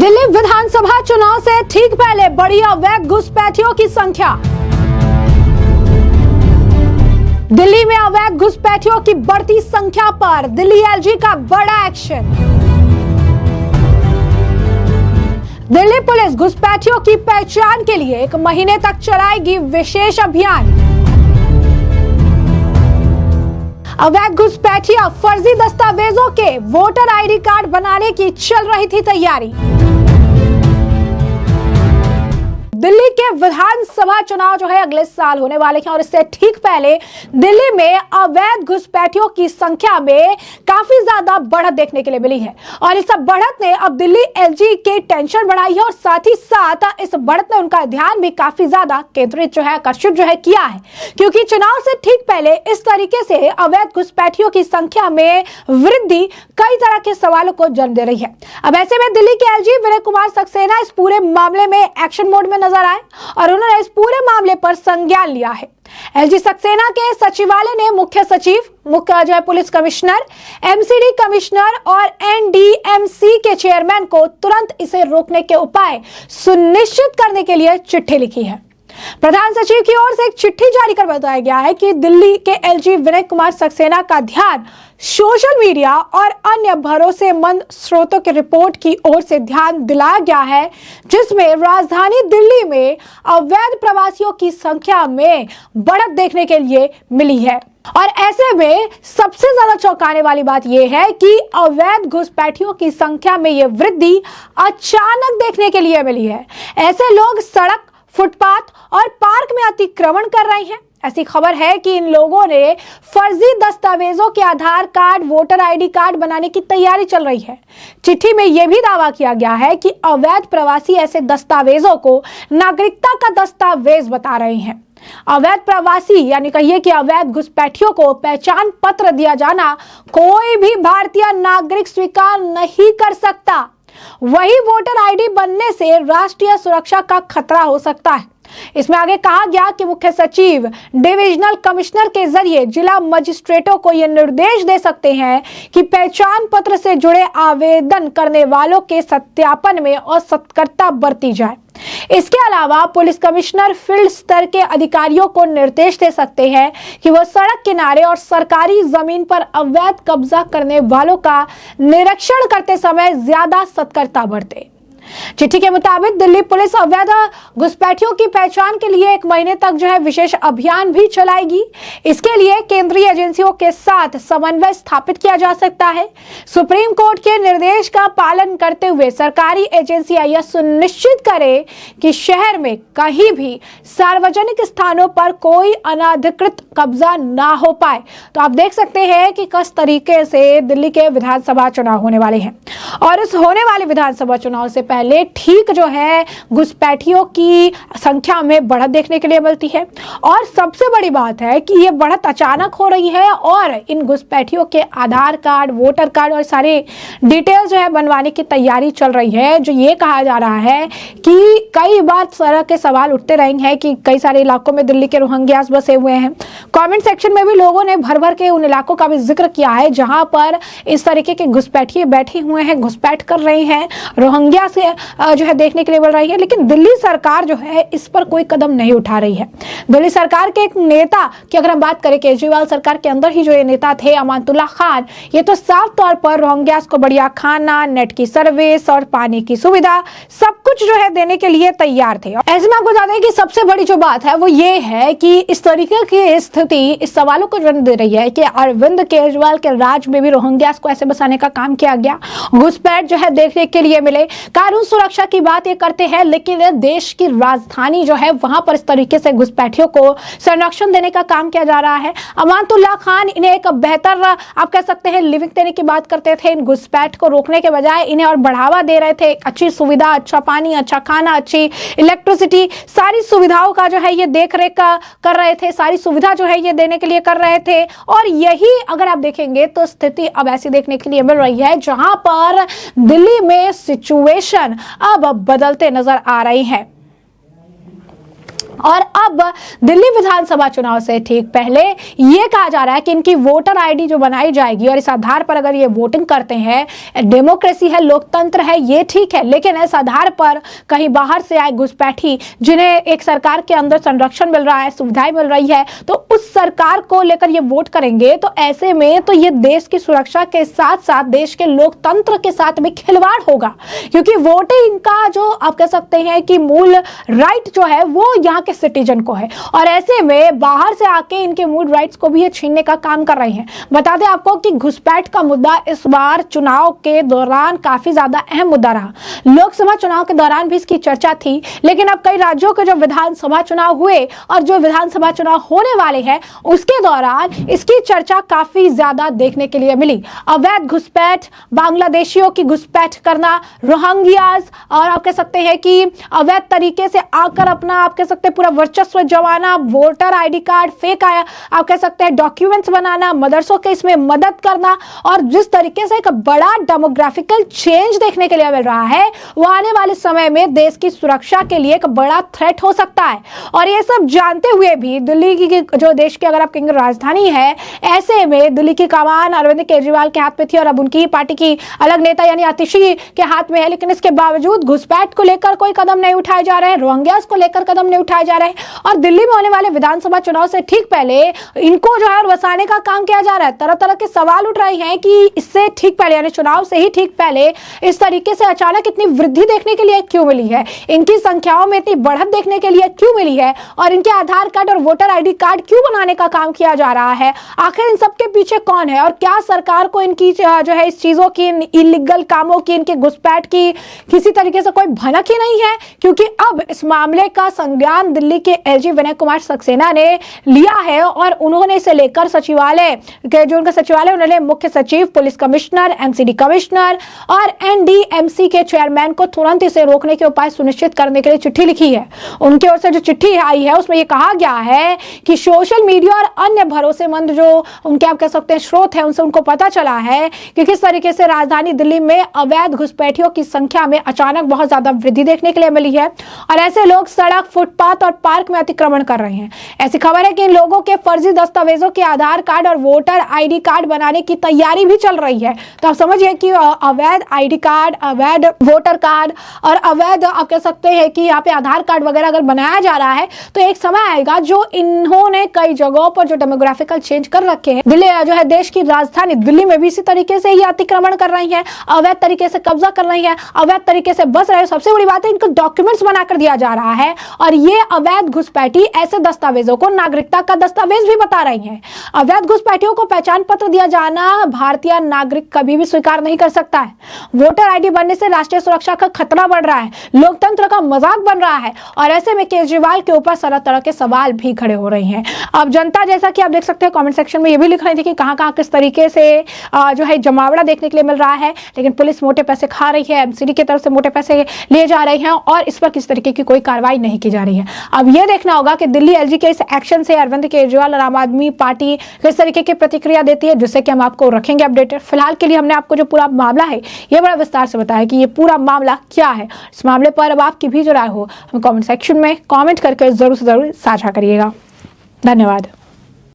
दिल्ली विधानसभा चुनाव से ठीक पहले बढ़ी अवैध घुसपैठियों की संख्या। दिल्ली में अवैध घुसपैठियों की बढ़ती संख्या पर दिल्ली एलजी का बड़ा एक्शन। दिल्ली पुलिस घुसपैठियों की पहचान के लिए 1 महीने तक चलाएगी विशेष अभियान। अवैध घुसपैठिया फर्जी दस्तावेजों के वोटर आईडी कार्ड बनाने की चल रही थी तैयारी। दिल्ली के विधानसभा चुनाव जो है अगले साल होने वाले हैं और इससे ठीक पहले दिल्ली में अवैध घुसपैठियों की संख्या में काफी ज्यादा बढ़त देखने के लिए मिली है और इस बढ़त ने अब दिल्ली एलजी की टेंशन बढ़ाई है और साथ ही साथ इस बढ़त ने उनका ध्यान भी काफी ज्यादा केंद्रित जो है आकर्षित जो है किया है, क्योंकि चुनाव से ठीक पहले इस तरीके से अवैध घुसपैठियों की संख्या में वृद्धि कई तरह के सवालों को जन्म दे रही है। अब ऐसे में दिल्ली के एलजी विनय कुमार सक्सेना इस पूरे मामले में एक्शन मोड में नजर आए और उन्होंने इस पूरे मामले पर संज्ञान लिया है। एलजी सक्सेना के सचिवालय ने मुख्य सचिव, मुख्य पुलिस कमिश्नर, एमसीडी कमिश्नर और एनडीएमसी के चेयरमैन को तुरंत इसे रोकने के उपाय सुनिश्चित करने के लिए चिट्ठी लिखी है। प्रधान सचिव की ओर से एक चिट्ठी जारी कर बताया गया है कि दिल्ली के एलजी विनय कुमार सक्सेना का ध्यान सोशल मीडिया और अन्य भरोसेमंद स्रोतों की रिपोर्ट की ओर से ध्यान दिलाया गया है, जिसमें राजधानी दिल्ली में अवैध प्रवासियों की संख्या में बढ़त देखने के लिए मिली है। और ऐसे में सबसे ज्यादा चौंकाने वाली बात यह है कि अवैध घुसपैठियों की संख्या में यह वृद्धि अचानक देखने के लिए मिली है। ऐसे लोग सड़क, फुटपाथ और पार्क में अतिक्रमण कर रहे हैं। ऐसी खबर है कि इन लोगों ने फर्जी दस्तावेजों के आधार कार्ड, वोटर आईडी कार्ड बनाने की तैयारी चल रही है। चिट्ठी में यह भी दावा किया गया है कि अवैध प्रवासी ऐसे दस्तावेजों को नागरिकता का दस्तावेज बता रहे हैं। अवैध प्रवासी यानी कहिए कि अवैध घुसपैठियों को पहचान पत्र दिया जाना कोई भी भारतीय नागरिक स्वीकार नहीं कर सकता। वही वोटर आईडी बनने से राष्ट्रीय सुरक्षा का खतरा हो सकता है। इसमें आगे कहा गया कि मुख्य सचिव डिविजनल कमिश्नर के जरिए जिला मजिस्ट्रेटों को यह निर्देश दे सकते हैं कि पहचान पत्र से जुड़े आवेदन करने वालों के सत्यापन में असतर्कता बरती जाए। इसके अलावा पुलिस कमिश्नर फील्ड स्तर के अधिकारियों को निर्देश दे सकते हैं कि वह सड़क किनारे और सरकारी जमीन पर अवैध कब्जा करने वालों का निरीक्षण करते समय ज्यादा सतर्कता बरते। चिट्ठी के मुताबिक दिल्ली पुलिस अवैध घुसपैठियों की पहचान के लिए 1 महीने तक जो है विशेष अभियान भी चलाएगी। इसके लिए केंद्रीय एजेंसियों के साथ समन्वय स्थापित किया जा सकता है। सुप्रीम कोर्ट के निर्देश का पालन करते हुए सरकारी एजेंसियां यह सुनिश्चित करें कि शहर में कहीं भी सार्वजनिक स्थानों पर कोई अनधिकृत कब्जा ना हो पाए। तो आप देख सकते हैं कि किस तरीके से दिल्ली के विधानसभा चुनाव होने वाले हैं और इस होने वाले विधानसभा चुनाव से पहले ठीक जो है घुसपैठियों की संख्या में बढ़त देखने के लिए मिलती है। और सबसे बड़ी बात है कि ये बढ़त अचानक हो रही है और इन घुसपैठियों के आधार कार्ड, वोटर कार्ड और सारे डिटेल्स जो है बनवाने की तैयारी चल रही है। जो ये कहा जा रहा है कि कई बार तरह के सवाल उठते रहे हैं कि कई सारे इलाकों में दिल्ली के रोहिंग्यास बसे हुए हैं। कमेंट सेक्शन में भी लोगों ने भर भर के उन इलाकों का भी जिक्र किया है जहां पर इस तरीके के घुसपैठिए बैठे हुए हैं, घुसपैठ कर रहे हैं, रोहिंग्या से जो है देखने के लिए मिल रही है। लेकिन दिल्ली सरकार जो है इस पर कोई कदम नहीं उठा रही है। दिल्ली सरकार के एक नेता की अगर हम बात करें, केजरीवाल सरकार के अंदर ही जो ये नेता थे अमानतुल्ला खान, ये तो साफ तौर पर रोहिंग्यास को बढ़िया खाना, नेट की सर्विस और पानी की सुविधा सब कुछ जो है देने के लिए तैयार थे। ऐसे में आपको बता दें कि सबसे बड़ी जो बात है वो ये है कि इस तरीके की स्थिति इस सवालों को जन्म दे रही है कि अरविंद केजरीवाल के राज में भी रोहिंग्यास को ऐसे बसाने का काम किया गया, घुसपैठ जो है देखने के लिए मिले। कानून सुरक्षा की बात ये करते हैं लेकिन देश की राजधानी जो है वहां पर इस तरीके से घुसपैठियों को संरक्षण देने का काम किया जा रहा है। अमानतुल्ला खान इन्हें एक बेहतर आप कह सकते हैं लिविंग देने की बात करते थे। इन घुसपैठ को रोकने के बजाय इन्हें और बढ़ावा दे रहे थे। अच्छी सुविधा, अच्छा पानी, अच्छा खाना, अच्छी इलेक्ट्रिसिटी, सारी सुविधाओं का जो है ये देख रेख कर रहे थे, सारी सुविधा जो है ये देने के लिए कर रहे थे। और यही अगर आप देखेंगे तो स्थिति अब ऐसी देखने के लिए मिल रही है जहां पर दिल्ली में सिचुएशन अब बदलते नजर आ रही है। और अब दिल्ली विधानसभा चुनाव से ठीक पहले ये कहा जा रहा है कि इनकी वोटर आईडी जो बनाई जाएगी और इस आधार पर अगर ये वोटिंग करते हैं, डेमोक्रेसी है, लोकतंत्र है, ये ठीक है, लेकिन इस आधार पर कहीं बाहर से आए घुसपैठी जिन्हें एक सरकार के अंदर संरक्षण मिल रहा है, सुविधाएं मिल रही है, तो उस सरकार को लेकर ये वोट करेंगे, तो ऐसे में तो ये देश की सुरक्षा के साथ साथ देश के लोकतंत्र के साथ भी खिलवाड़ होगा, क्योंकि वोटिंग का जो आप कह सकते हैं कि मूल राइट जो है वो यहाँ के सिटीजन को है, और ऐसे में बाहर से आके इनके मूल राइट्स को भी ये छीनने का काम कर रहे हैं। बता दें आपको कि घुसपैठ का मुद्दा इस बार चुनाव के दौरान काफी ज्यादा अहम मुद्दा रहा। लोकसभा चुनाव के दौरान भी इसकी चर्चा थी, लेकिन अब कई राज्यों के जो विधानसभा चुनाव हुए और जो विधानसभा चुनाव होने वाले हैं उसके दौरान इसकी चर्चा काफी ज्यादा देखने के लिए मिली। अवैध घुसपैठ, बांग्लादेशियों की घुसपैठ करना, रोहिंग्यास, और आप कह सकते हैं कि अवैध तरीके से आकर अपना आप कह सकते हैं पूरा वर्चस्व जमाना, वोटर आईडी कार्ड फेक आया, आप कह सकते हैं डॉक्यूमेंट्स बनाना, मदरसों के इसमें मदद करना, और जिस तरीके से एक बड़ा डेमोग्राफिकल चेंज देखने के लिए मिल रहा है वो आने वाले समय में देश की सुरक्षा के लिए एक बड़ा थ्रेट हो सकता है। और ये सब जानते हुए भी दिल्ली की जो देश की अगर आप कहेंगे राजधानी है, ऐसे में दिल्ली की कमान अरविंद केजरीवाल के हाथ में थी और अब उनकी पार्टी की अलग नेता यानी आतिशी के हाथ में है, लेकिन इसके बावजूद घुसपैठ को लेकर कोई कदम नहीं उठाए जा रहे हैं, रोहिंग्यास को लेकर कदम नहीं उठाए जा रहे हैं, और दिल्ली में होने वाले विधानसभा चुनाव से ठीक पहले इनको जो है बसाने का काम किया जा रहा है। तरह तरह के सवाल उठ रहे हैं कि इससे ठीक पहले यानी चुनाव से ही ठीक पहले इस तरीके से अचानक इतनी वृद्धि देखने के लिए क्यों मिली है, इनकी संख्याओं में इतनी बढ़त देखने के लिए क्यों मिली है, और इनके आधार कार्ड और वोटर आईडी कार्ड क्यों बनाने का काम किया जा रहा है। आखिर इन सबके पीछे कौन है, और क्या सरकार को इनकी जो है इस चीजों की, इलीगल कामों की, इनके घुसपैठ की किसी तरीके से कोई भनक ही नहीं है, क्योंकि अब इस मामले का संज्ञान दिल्ली के एलजी विनय कुमार सक्सेना ने लिया है और उन्होंने इसे लेकर सचिवालय के जो उनका सचिवालय उन्होंने मुख्य सचिव, पुलिस कमिश्नर, एमसीडी कमिश्नर और एनडीएमसी के चेयरमैन को तुरंत इसे रोकने के उपाय सुनिश्चित करने के लिए चिट्ठी लिखी है। उनकी ओर से जो चिट्ठी आई है उसमें यह कहा गया है कि सोशल मीडिया और अन्य भरोसेमंद जो उनके आप कह सकते हैं स्रोत है उनसे उनको पता चला है कि किस तरीके से राजधानी दिल्ली में अवैध घुसपैठियों की संख्या में अचानक बहुत ज्यादा वृद्धि देखने के लिए मिली है, और ऐसे लोग सड़क, फुटपाथ और पार्क में अतिक्रमण कर रहे हैं। ऐसी खबर है कि इन लोगों के फर्जी दस्तावेजों के आधार कार्ड और वोटर आईडी कार्ड बनाने की तैयारी भी चल रही है। तो आप समझिए कि अवैध आईडी कार्ड, अवैध वोटर कार्ड और अवैध आप कह सकते हैं कि यहाँ पे आधार कार्ड वगैरह अगर बनाया जा रहा है तो एक समय आएगा जो इन्होंने कई जगहों पर जो डेमोग्राफिकल चेंज कर रखे हैं, दिल्ली जो है देश की राजधानी दिल्ली में भी इसी तरीके से ही अतिक्रमण कर रही है, अवैध तरीके से कब्जा कर रही है, अवैध तरीके से बस रहे हैं। सबसे बड़ी बात है इनको डॉक्यूमेंट्स बनाकर दिया जा रहा है, और ये अवैध घुसपैठी ऐसे दस्तावेजों को नागरिकता का दस्तावेज भी बता रही हैं। अवैध घुसपैठियों को पहचान पत्र दिया जाना भारतीय नागरिक कभी भी स्वीकार नहीं कर सकता है। वोटर आईडी बनने से राष्ट्रीय सुरक्षा का खतरा बढ़ रहा है, लोकतंत्र का मजाक बन रहा है, और ऐसे में केजरीवाल के ऊपर तरह तरह के सवाल भी खड़े हो रहे हैं। अब जनता जैसा कि आप देख सकते हैं कमेंट सेक्शन में ये भी लिख रही थी कि कहां कहां किस तरीके से जो है जमावड़ा देखने के लिए मिल रहा है, लेकिन पुलिस मोटे पैसे खा रही है, एमसीडी की तरफ से मोटे पैसे लिए जा रहे हैं और इस पर किस तरीके की कोई कार्रवाई नहीं की जा रही है। अब यह देखना होगा कि दिल्ली एलजी के इस एक्शन से अरविंद केजरीवाल और आम आदमी पार्टी किस तरीके की प्रतिक्रिया देती है, जिससे कि हम आपको रखेंगे अपडेटेड। फिलहाल के लिए हमने आपको जो पूरा मामला है ये बड़ा विस्तार से बताया कि ये पूरा मामला क्या है। इस मामले पर अब आपकी भी जो राय हो हमें कमेंट सेक्शन में कमेंट करके जरूर से जरूर साझा करिएगा। धन्यवाद।